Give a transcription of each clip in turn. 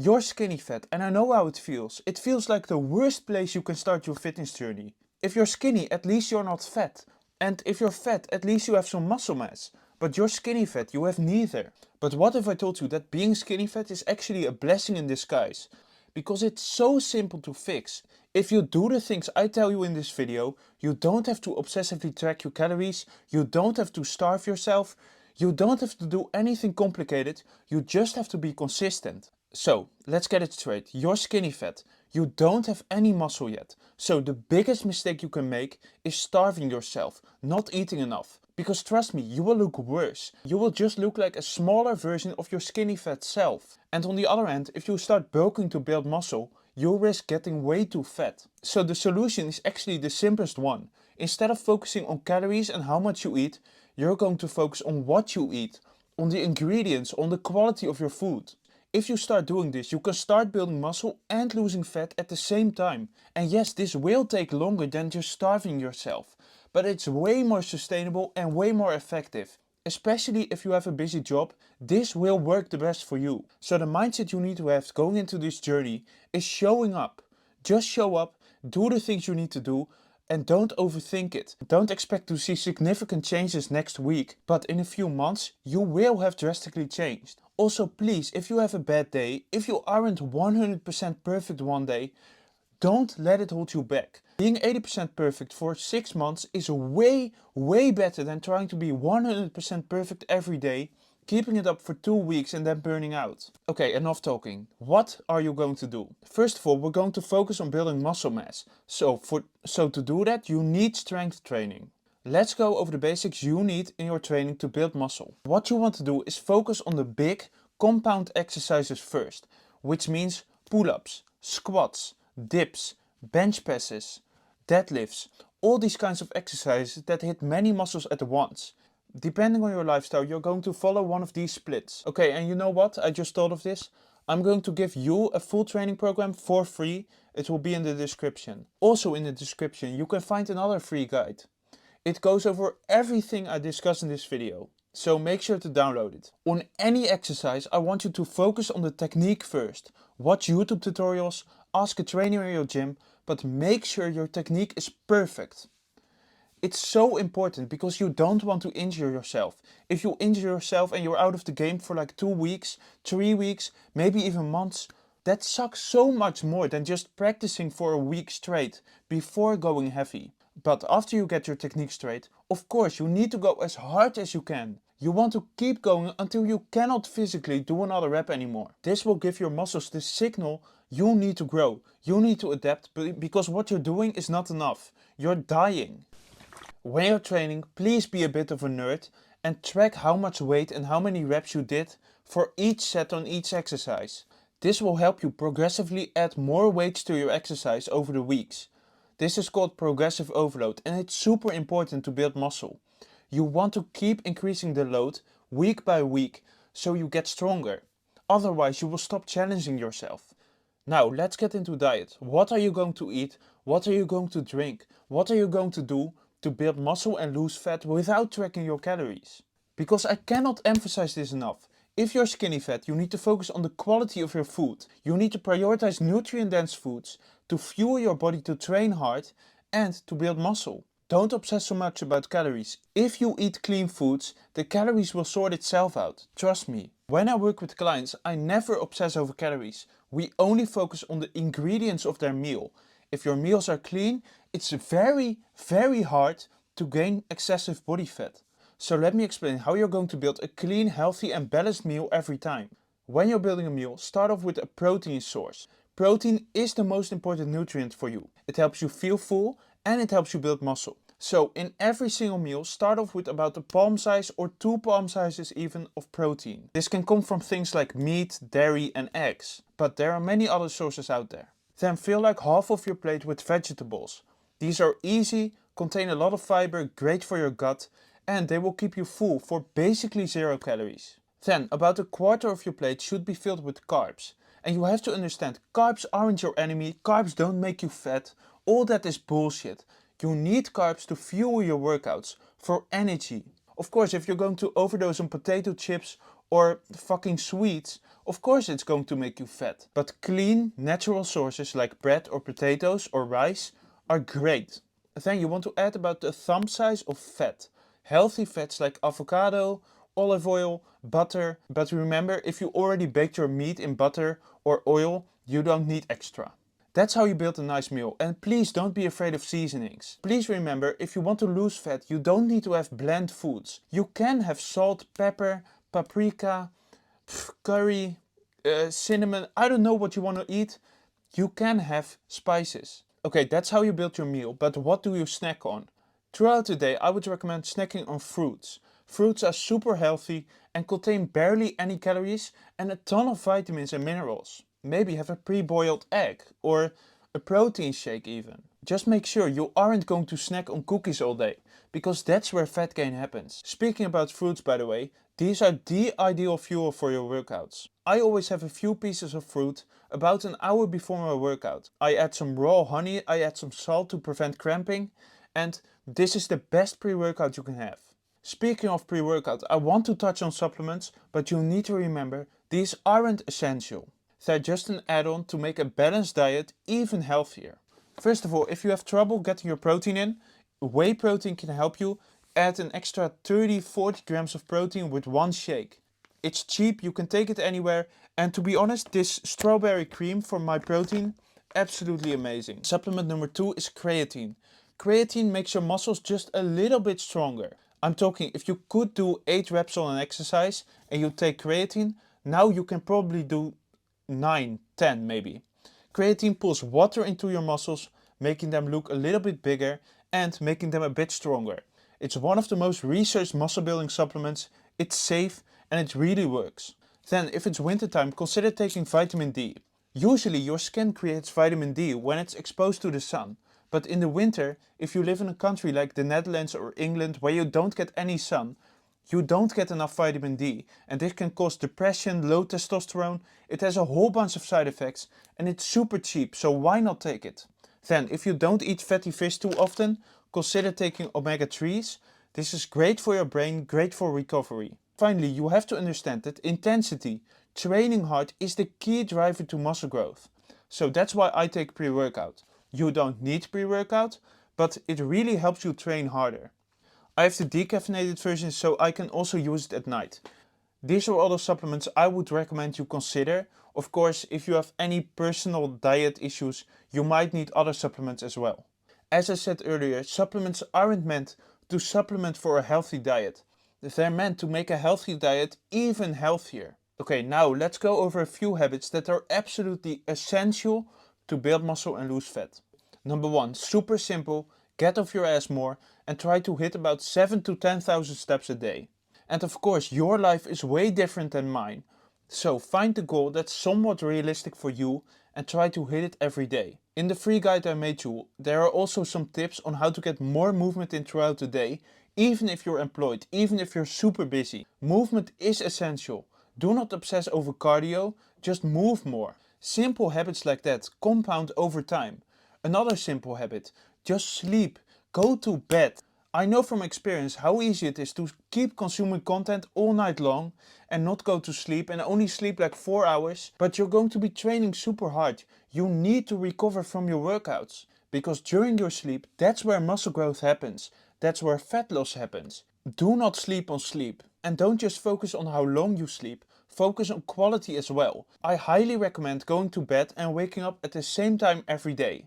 You're skinny fat and I know how it feels. It feels like the worst place you can start your fitness journey. If you're skinny, at least you're not fat. And if you're fat, at least you have some muscle mass. But you're skinny fat, you have neither. But what if I told you that being skinny fat is actually a blessing in disguise? Because it's so simple to fix. If you do the things I tell you in this video, you don't have to obsessively track your calories, you don't have to starve yourself, you don't have to do anything complicated, you just have to be consistent. So, let's get it straight. You're skinny fat. You don't have any muscle yet. So the biggest mistake you can make is starving yourself, not eating enough. Because trust me, you will look worse. You will just look like a smaller version of your skinny fat self. And on the other hand, if you start bulking to build muscle, you'll risk getting way too fat. So the solution is actually the simplest one. Instead of focusing on calories and how much you eat, you're going to focus on what you eat, on the ingredients, on the quality of your food. If you start doing this, you can start building muscle and losing fat at the same time. And yes, this will take longer than just starving yourself, but it's way more sustainable and way more effective. Especially if you have a busy job, this will work the best for you. So the mindset you need to have going into this journey is showing up. Just show up, do the things you need to do, and don't overthink it. Don't expect to see significant changes next week, but in a few months you will have drastically changed. Also, please, if you have a bad day, if you aren't 100% perfect one day, don't let it hold you back. Being 80% perfect for 6 months is way better than trying to be 100% perfect every day, keeping it up for 2 weeks and then burning out. Okay, enough talking. What are you going to do? First of all, we're going to focus on building muscle mass. So to do that, you need strength training. Let's go over the basics you need in your training to build muscle. What you want to do is focus on the big compound exercises first, which means pull-ups, squats, dips, bench presses, deadlifts, all these kinds of exercises that hit many muscles at once. Depending on your lifestyle, you're going to follow one of these splits. Okay, and you know what? I just thought of this. I'm going to give you a full training program for free. It will be in the description. Also in the description, you can find another free guide. It goes over everything I discuss in this video, so make sure to download it. On any exercise, I want you to focus on the technique first. Watch YouTube tutorials, ask a trainer in your gym, but make sure your technique is perfect. It's so important because you don't want to injure yourself. If you injure yourself and you're out of the game for like 2 weeks, 3 weeks, maybe even months, that sucks so much more than just practicing for a week straight before going heavy. But after you get your technique straight, of course you need to go as hard as you can. You want to keep going until you cannot physically do another rep anymore. This will give your muscles the signal you need to grow. You need to adapt because what you're doing is not enough. You're dying. When you're training, please be a bit of a nerd and track how much weight and how many reps you did for each set on each exercise. This will help you progressively add more weights to your exercise over the weeks. This is called progressive overload and it's super important to build muscle. You want to keep increasing the load week by week so you get stronger. Otherwise you will stop challenging yourself. Now let's get into diet. What are you going to eat? What are you going to drink? What are you going to do to build muscle and lose fat without tracking your calories? Because I cannot emphasize this enough. If you're skinny fat, you need to focus on the quality of your food. You need to prioritize nutrient-dense foods to fuel your body to train hard and to build muscle. Don't obsess so much about calories. If you eat clean foods, the calories will sort itself out. Trust me. When I work with clients, I never obsess over calories. We only focus on the ingredients of their meal. If your meals are clean, it's very hard to gain excessive body fat. So let me explain how you're going to build a clean, healthy and balanced meal every time. When you're building a meal, start off with a protein source. Protein is the most important nutrient for you. It helps you feel full and it helps you build muscle. So in every single meal, start off with about a palm size or 2 palm sizes even of protein. This can come from things like meat, dairy and eggs, but there are many other sources out there. Then fill like half of your plate with vegetables. These are easy, contain a lot of fiber, great for your gut, and they will keep you full for basically 0 calories. Then about a quarter of your plate should be filled with carbs. And you have to understand, carbs aren't your enemy, carbs don't make you fat, all that is bullshit. You need carbs to fuel your workouts, for energy. Of course, if you're going to overdose on potato chips or fucking sweets, of course it's going to make you fat. But clean, natural sources like bread or potatoes or rice are great. Then you want to add about the thumb size of fat. Healthy fats like avocado, olive oil, butter. But remember, if you already baked your meat in butter or oil, you don't need extra. That's how you build a nice meal, and please don't be afraid of seasonings. Please remember, if you want to lose fat, you don't need to have bland foods. You can have salt, pepper, paprika, curry, cinnamon, I don't know what you want to eat. You can have spices. Okay, that's how you build your meal, but what do you snack on? Throughout the day, I would recommend snacking on fruits. Fruits are super healthy and contain barely any calories and a ton of vitamins and minerals. Maybe have a pre-boiled egg or a protein shake even. Just make sure you aren't going to snack on cookies all day, because that's where fat gain happens. Speaking about fruits, by the way, these are the ideal fuel for your workouts. I always have a few pieces of fruit about an hour before my workout. I add some raw honey, I add some salt to prevent cramping, and this is the best pre-workout you can have. Speaking of pre-workout, I want to touch on supplements, but you need to remember these aren't essential. They're just an add-on to make a balanced diet even healthier. First of all, if you have trouble getting your protein in, whey protein can help you. Add an extra 30-40 grams of protein with one shake. It's cheap, you can take it anywhere, and to be honest, this strawberry cream from my protein, absolutely amazing. Supplement number 2 is creatine. Creatine makes your muscles just a little bit stronger. I'm talking, if you could do 8 reps on an exercise and you take creatine, now you can probably do 9, 10 maybe. Creatine pulls water into your muscles, making them look a little bit bigger and making them a bit stronger. It's one of the most researched muscle building supplements, it's safe and it really works. Then if it's wintertime, consider taking vitamin D. Usually your skin creates vitamin D when it's exposed to the sun. But in the winter, if you live in a country like the Netherlands or England where you don't get any sun, you don't get enough vitamin D, and this can cause depression, low testosterone, it has a whole bunch of side effects and it's super cheap, so why not take it? Then, if you don't eat fatty fish too often, consider taking omega-3s. This is great for your brain, great for recovery. Finally, you have to understand that intensity, training hard, is the key driver to muscle growth. So that's why I take pre-workout. You don't need pre-workout, but it really helps you train harder. I have the decaffeinated version, so I can also use it at night. These are all the supplements I would recommend you consider. Of course, if you have any personal diet issues, you might need other supplements as well. As I said earlier, supplements aren't meant to supplement for a healthy diet. They're meant to make a healthy diet even healthier. Okay, now let's go over a few habits that are absolutely essential to build muscle and lose fat. Number 1, super simple, get off your ass more and try to hit about 7 to 10,000 steps a day. And of course, your life is way different than mine. So find the goal that's somewhat realistic for you and try to hit it every day. In the free guide I made you, there are also some tips on how to get more movement in throughout the day, even if you're employed, even if you're super busy. Movement is essential. Do not obsess over cardio, just move more. Simple habits like that compound over time. Another simple habit, just sleep, go to bed. I know from experience how easy it is to keep consuming content all night long and not go to sleep and only sleep like 4 hours, but you're going to be training super hard. You need to recover from your workouts, because during your sleep, that's where muscle growth happens. That's where fat loss happens. Do not sleep on sleep. And don't just focus on how long you sleep, focus on quality as well. I highly recommend going to bed and waking up at the same time every day.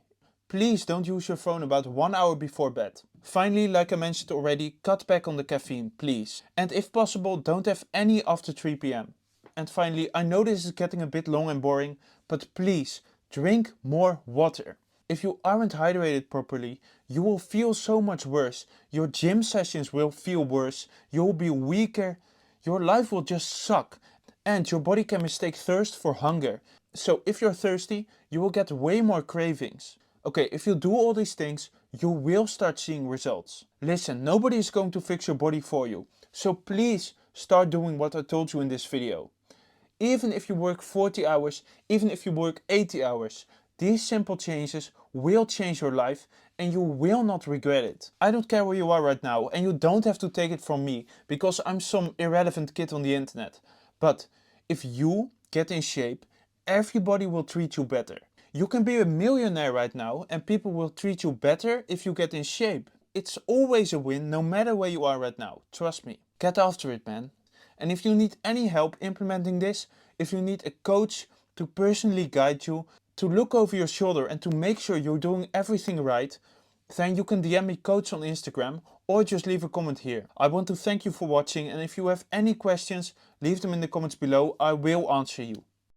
Please don't use your phone about 1 hour before bed. Finally, like I mentioned already, cut back on the caffeine, please. And if possible, don't have any after 3 p.m. And finally, I know this is getting a bit long and boring, but please, drink more water. If you aren't hydrated properly, you will feel so much worse. Your gym sessions will feel worse, you'll be weaker, your life will just suck. And your body can mistake thirst for hunger. So if you're thirsty, you will get way more cravings. Okay, if you do all these things, you will start seeing results. Listen, nobody is going to fix your body for you. So please start doing what I told you in this video. Even if you work 40 hours, even if you work 80 hours, these simple changes will change your life and you will not regret it. I don't care where you are right now and you don't have to take it from me because I'm some irrelevant kid on the internet. But if you get in shape, everybody will treat you better. You can be a millionaire right now and people will treat you better if you get in shape. It's always a win no matter where you are right now, trust me. Get after it, man. And if you need any help implementing this, if you need a coach to personally guide you, to look over your shoulder and to make sure you're doing everything right, then you can DM me coach on Instagram or just leave a comment here. I want to thank you for watching, and if you have any questions, leave them in the comments below. I will answer you.